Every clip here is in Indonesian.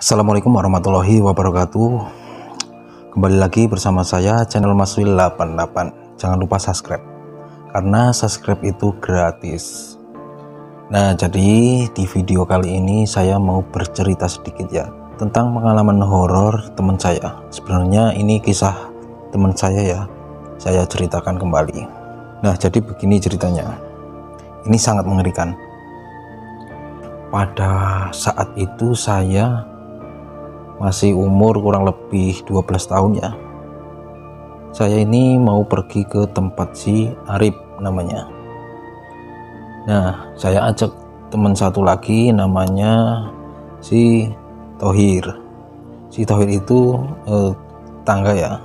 Assalamualaikum warahmatullahi wabarakatuh. Kembali lagi bersama saya channel Mas Wil 88. Jangan lupa subscribe, karena subscribe itu gratis. Nah, jadi di video kali ini saya mau bercerita sedikit ya tentang pengalaman horor teman saya. Sebenarnya ini kisah teman saya ya, saya ceritakan kembali. Nah, jadi begini ceritanya. Ini sangat mengerikan. Pada saat itu saya masih umur kurang lebih 12 tahun ya. Saya ini mau pergi ke tempat si Arif namanya. Nah, saya ajak teman satu lagi namanya si Thohir. Si Thohir itu tangga ya.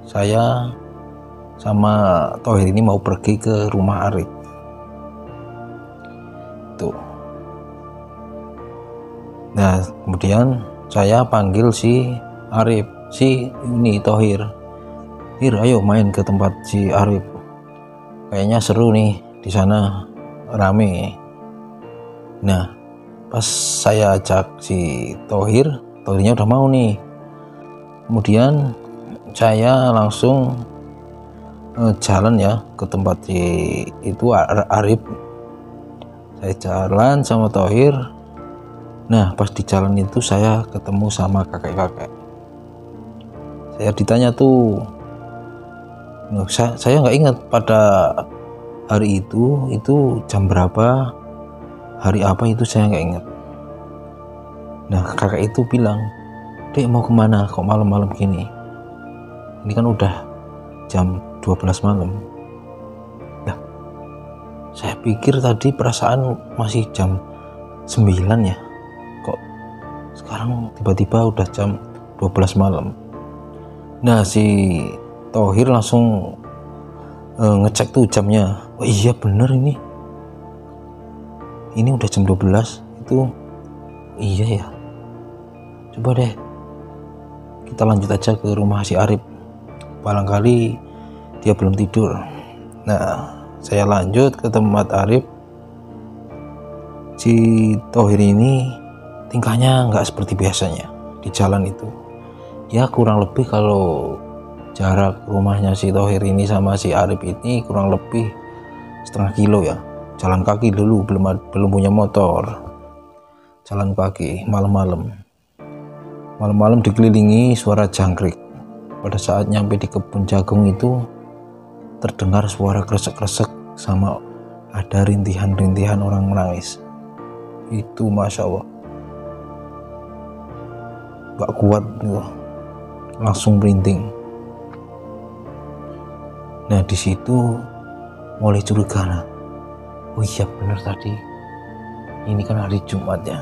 Saya sama Thohir ini mau pergi ke rumah Arif. Tuh. Nah, kemudian saya panggil si Arif, si ini Thohir. "Hir, ayo main ke tempat si Arif. Kayaknya seru nih di sana, rame." Nah, pas saya ajak si Thohirnya udah mau nih. Kemudian saya langsung jalan ya ke tempat si itu Arif. Saya jalan sama Thohir. Nah, pas di jalan itu saya ketemu sama kakek-kakek. Saya ditanya tuh, saya nggak ingat pada hari itu jam berapa, hari apa itu saya nggak ingat. Nah, kakek itu bilang, "Dek, mau kemana kok malam-malam gini? Ini kan udah jam 12 malam." Nah, saya pikir tadi perasaan masih jam 9 ya, kok sekarang tiba-tiba udah jam 12 malam. Nah, si Thohir langsung ngecek tuh jamnya. "Oh iya bener ini udah jam 12 itu. Iya ya, coba deh kita lanjut aja ke rumah si Arif, barangkali dia belum tidur." Nah, saya lanjut ke tempat Arif. Si Thohir ini tingkahnya nggak seperti biasanya di jalan itu ya. Kurang lebih kalau jarak rumahnya si Thohir ini sama si Arif ini kurang lebih setengah kilo ya. Jalan kaki dulu, belum punya motor, jalan kaki malam-malam dikelilingi suara jangkrik. Pada saat nyampe di kebun jagung itu terdengar suara kresek-kresek sama ada rintihan-rintihan orang menangis. Itu Masya Allah, gak kuat gitu, langsung merinding. Nah, di situ mulai curiga. Nah, oh iya bener tadi ini kan hari Jumat ya,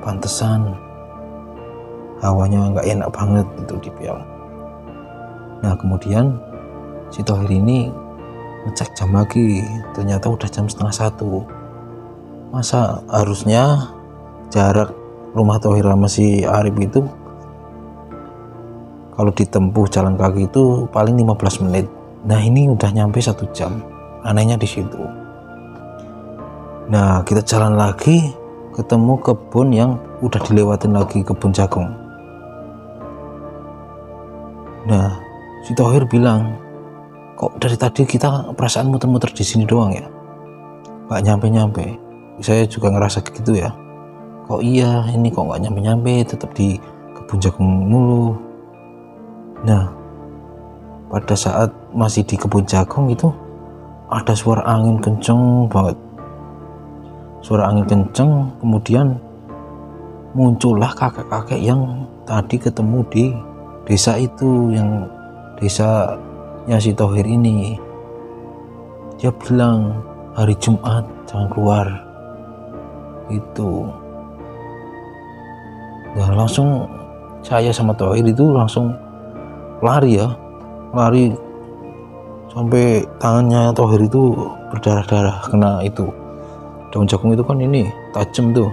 pantesan hawanya nggak enak banget itu di Piau. Nah, kemudian si Thohir ini ngecek jam lagi, ternyata udah jam setengah 1. Masa harusnya jarak rumah Thohir sama si Arif itu kalau ditempuh jalan kaki itu paling 15 menit. Nah, ini udah nyampe 1 jam. Anehnya di situ. Nah, kita jalan lagi, ketemu kebun yang udah dilewatin lagi, kebun jagung. Nah, si Thohir bilang, "Kok dari tadi kita perasaan muter-muter di sini doang ya, nggak nyampe-nyampe." Saya juga ngerasa gitu ya. Kok iya ini kok nggak nyampe-nyampe, tetap di kebun jagung mulu. Nah, pada saat masih di kebun jagung itu ada suara angin kenceng banget. Suara angin kenceng, kemudian muncullah kakek-kakek yang tadi ketemu di desa itu, yang desanya si Thohir ini. Dia bilang, "Hari Jumat jangan keluar." Itu. Nah, langsung saya sama Thohir itu langsung lari sampai tangannya Thohir itu berdarah-darah kena itu daun jagung. Itu kan ini tajam tuh,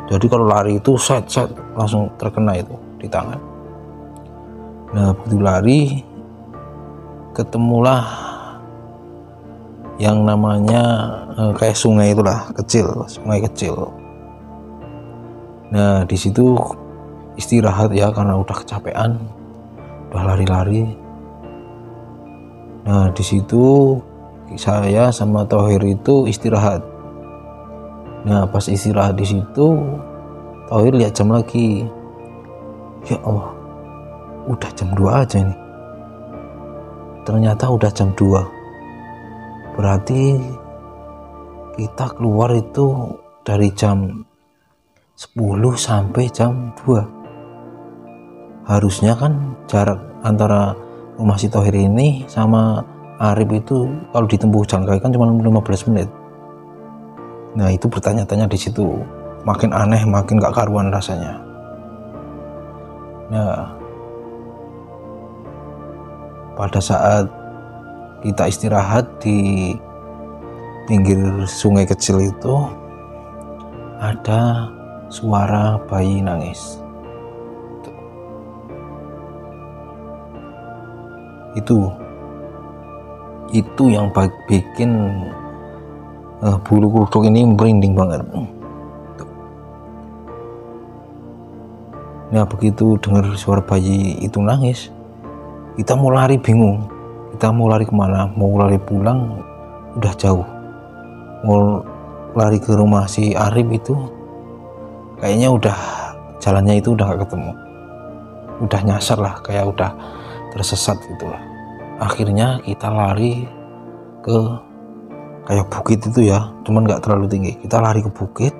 jadi kalau lari itu set langsung terkena itu di tangan. Nah, begitu lari ketemulah yang namanya kayak sungai itulah, sungai kecil. Nah di situ istirahat ya, karena udah kecapean, udah lari-lari. Nah di situ saya sama Thohir itu istirahat. Nah pas istirahat di situ, Thohir lihat jam lagi. Ya Allah, udah jam 2 aja nih. Ternyata udah jam 2. Berarti kita keluar itu dari jam 10 sampai jam 2. Harusnya kan jarak antara rumah si Thohir ini sama Arif itu kalau ditempuh jalan kaki kan cuma 15 menit. Nah itu bertanya-tanya di situ, makin aneh, makin gak karuan rasanya. Nah pada saat kita istirahat di pinggir sungai kecil itu, ada suara bayi nangis. Itu yang bikin bulu kuduk ini merinding banget. Nah begitu dengar suara bayi itu nangis, kita mau lari bingung. Kita mau lari kemana? Mau lari pulang udah jauh, mau lari ke rumah si Arif itu kayaknya udah jalannya itu udah gak ketemu, udah nyasar lah, kayak udah tersesat gitu lah. Akhirnya kita lari ke kayak bukit itu ya, cuman gak terlalu tinggi. Kita lari ke bukit.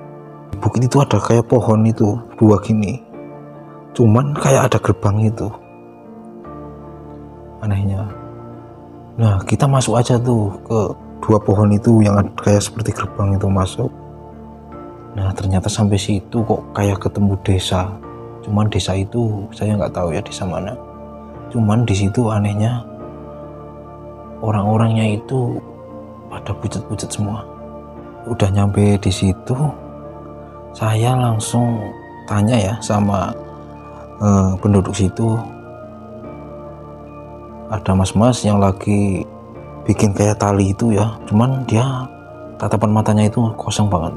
Di bukit itu ada kayak pohon itu 2 gini, cuman kayak ada gerbang itu, anehnya. Nah kita masuk aja tuh ke 2 pohon itu yang kayak seperti gerbang itu, masuk. Nah ternyata sampai situ kok kayak ketemu desa, cuman desa itu saya nggak tahu ya desa mana. Cuman di situ anehnya orang-orangnya itu pada pucat-pucat semua. Udah nyampe di situ, saya langsung tanya ya sama penduduk situ. Ada mas-mas yang lagi bikin kayak tali itu ya, cuman dia tatapan matanya itu kosong banget,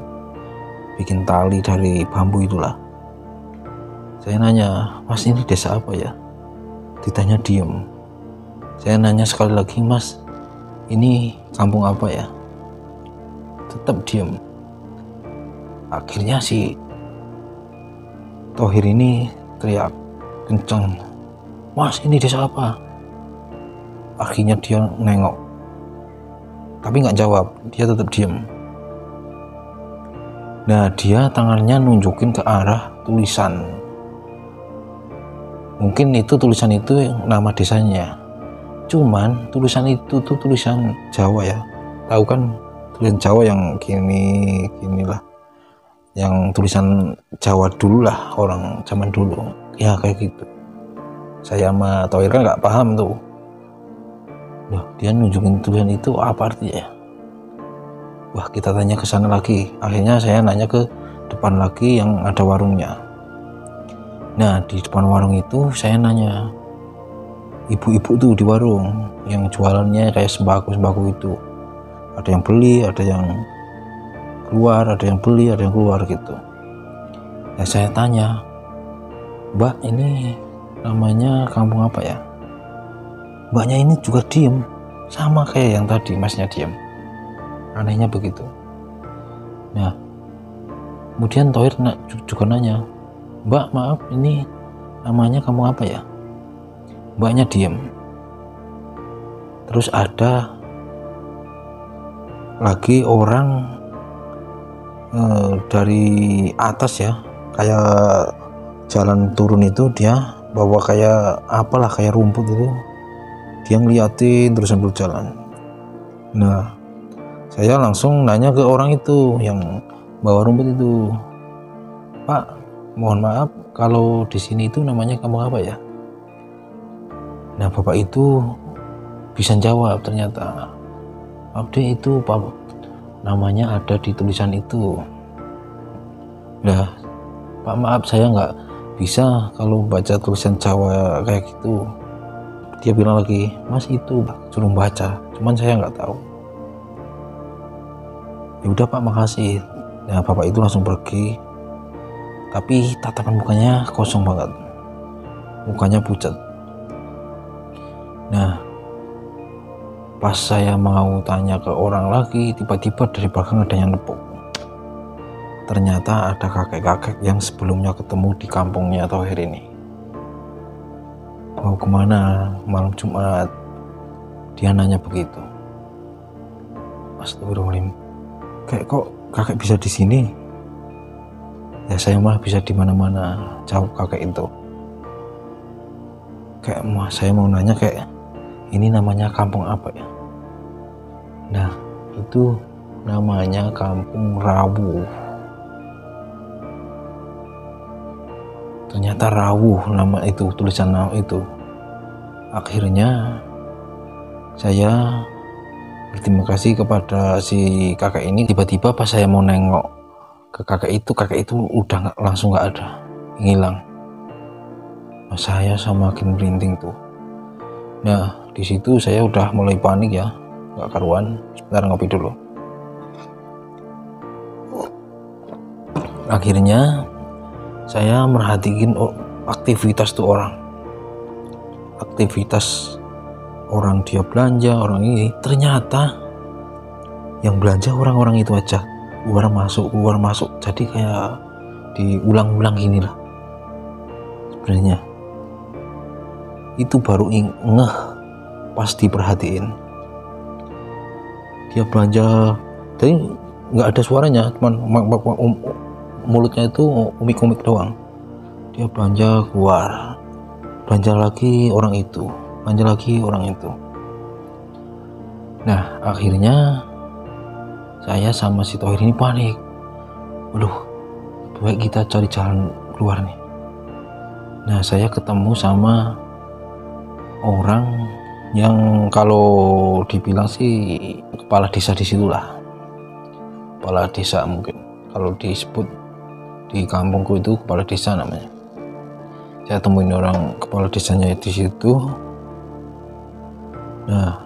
bikin tali dari bambu itulah. Saya nanya, mas ini desa apa ya? Ditanya diem. Saya nanya sekali lagi, mas ini kampung apa ya? Tetap diem. Akhirnya si Thohir ini teriak kenceng, mas ini desa apa? Akhirnya dia nengok, tapi nggak jawab, dia tetap diem. Nah dia tangannya nunjukin ke arah tulisan, mungkin itu tulisan itu nama desanya, cuman tulisan itu tuh tulisan Jawa ya, tahu kan tulisan Jawa yang ginilah, yang tulisan Jawa dulu lah, orang zaman dulu ya kayak gitu. Saya sama Thohir kan nggak paham tuh. Loh, dia nunjukin tulisan itu apa artinya ya? Wah kita tanya ke sana lagi. Akhirnya saya nanya ke depan lagi yang ada warungnya. Nah di depan warung itu saya nanya, ibu-ibu tuh di warung yang jualannya kayak sembako itu, ada yang beli, ada yang keluar, ada yang beli, ada yang keluar gitu. Nah saya tanya, mbak ini namanya kampung apa ya? Mbaknya ini juga diem, sama kayak yang tadi masnya diem. Anehnya begitu. Nah kemudian Thohir juga nanya, mbak maaf ini namanya kampung apa ya? Mbaknya diem. Terus ada lagi orang dari atas ya, kayak jalan turun itu, dia bawa kayak apalah, kayak rumput itu, dia ngeliatin terus sambil jalan. Nah saya langsung nanya ke orang itu yang bawa rumput itu, pak mohon maaf kalau di sini itu namanya kampung apa ya? Nah bapak itu bisa jawab, ternyata maaf deh itu pak, namanya ada di tulisan itu. Nah pak maaf saya nggak bisa kalau baca tulisan Jawa kayak gitu. Dia bilang lagi, mas itu suruh baca, cuman saya nggak tahu. Ya udah pak makasih. Nah bapak itu langsung pergi. tapi tatapan mukanya kosong banget, mukanya pucat. Nah, pas saya mau tanya ke orang lagi, tiba-tiba dari belakang ada yang nepuk. Ternyata ada kakek-kakek yang sebelumnya ketemu di kampungnya Thohir ini. Mau kemana malam Jumat? Dia nanya begitu. Astagfirullahaladzim, kayak kok kakek bisa di sini? Ya saya mah bisa di mana-mana, jawab kakek itu. Kayak saya mau nanya kayak ini namanya kampung apa ya? Nah, itu namanya Kampung Rawuh. Ternyata Rawuh nama itu, tulisan nama itu. Akhirnya saya berterima kasih kepada si kakek ini. Tiba-tiba pas saya mau nengok ke kakek itu udah langsung nggak ada, hilang. Nah, saya semakin merinding tuh. Nah, di situ saya udah mulai panik ya, nggak karuan. Sebentar, ngopi dulu. Akhirnya saya merhatiin aktivitas tuh orang, dia belanja, orang ini. Ternyata yang belanja orang-orang itu aja, keluar masuk, jadi kayak diulang-ulang gini lah. Sebenarnya itu baru ngeh pas diperhatiin. Dia belanja, jadi nggak ada suaranya, cuman mulutnya itu umik-umik doang. Dia belanja, keluar, belanja lagi orang itu, belanja lagi orang itu. Nah, akhirnya saya sama si Thohir ini panik. Waduh, baik kita cari jalan keluar nih. Nah, saya ketemu sama orang yang kalau dibilang sih kepala desa di situlah. Kepala desa mungkin. Kalau disebut di kampungku itu kepala desa namanya. Saya temuin orang kepala desanya di situ. Nah,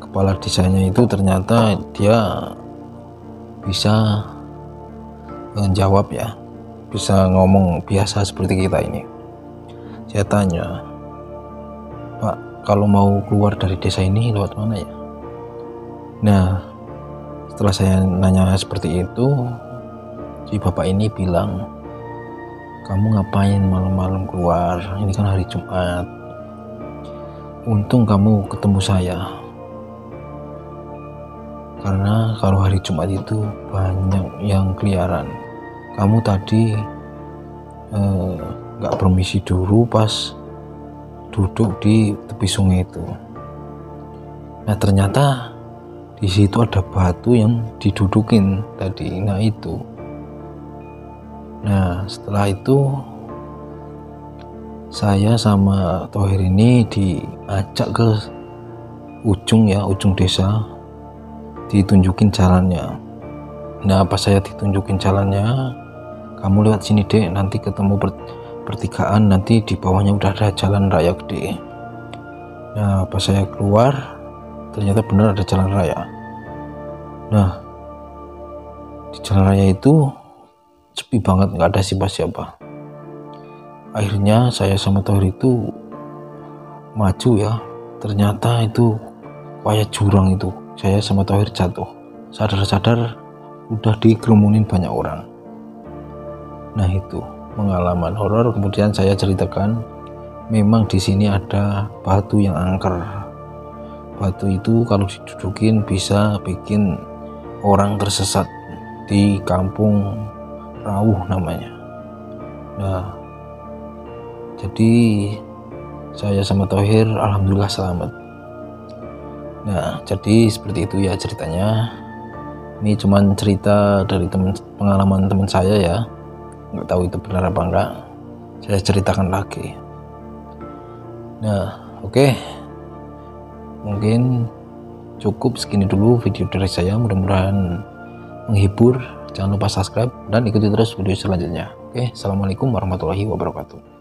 kepala desanya itu ternyata dia bisa menjawab ya, bisa ngomong biasa seperti kita ini. Saya tanya, Pak, kalau mau keluar dari desa ini lewat mana ya? Nah, setelah saya nanya seperti itu, si bapak ini bilang, kamu ngapain malam-malam keluar? Ini kan hari Jumat. Untung kamu ketemu saya. Karena kalau hari Jumat itu banyak yang keliaran. Kamu tadi nggak permisi dulu pas duduk di tepi sungai itu. Nah, ternyata di situ ada batu yang didudukin tadi. Nah, itu. Nah, setelah itu saya sama Thohir ini diajak ke ujung desa, ditunjukin jalannya. Nah, pas saya ditunjukin jalannya, kamu lewat sini dek, nanti ketemu pertigaan, nanti di bawahnya udah ada jalan raya gede. Nah, pas saya keluar, ternyata benar ada jalan raya. Nah, di jalan raya itu sepi banget, nggak ada siapa-siapa. Akhirnya saya sama Thohir itu maju ya, ternyata itu kayak jurang itu. Saya sama Thohir jatuh, sadar-sadar udah dikerumunin banyak orang. Nah, itu pengalaman horor. Kemudian saya ceritakan, memang di sini ada batu yang angker. Batu itu kalau didudukin bisa bikin orang tersesat di Kampung Rawuh namanya. Nah, jadi saya sama Thohir alhamdulillah selamat. Nah, jadi seperti itu ya ceritanya. Ini cuman cerita dari pengalaman teman saya ya. Nggak tahu itu benar apa enggak. Saya ceritakan lagi. Nah, oke. Mungkin cukup segini dulu video dari saya. Mudah-mudahan menghibur. Jangan lupa subscribe dan ikuti terus video selanjutnya. Oke, assalamualaikum warahmatullahi wabarakatuh.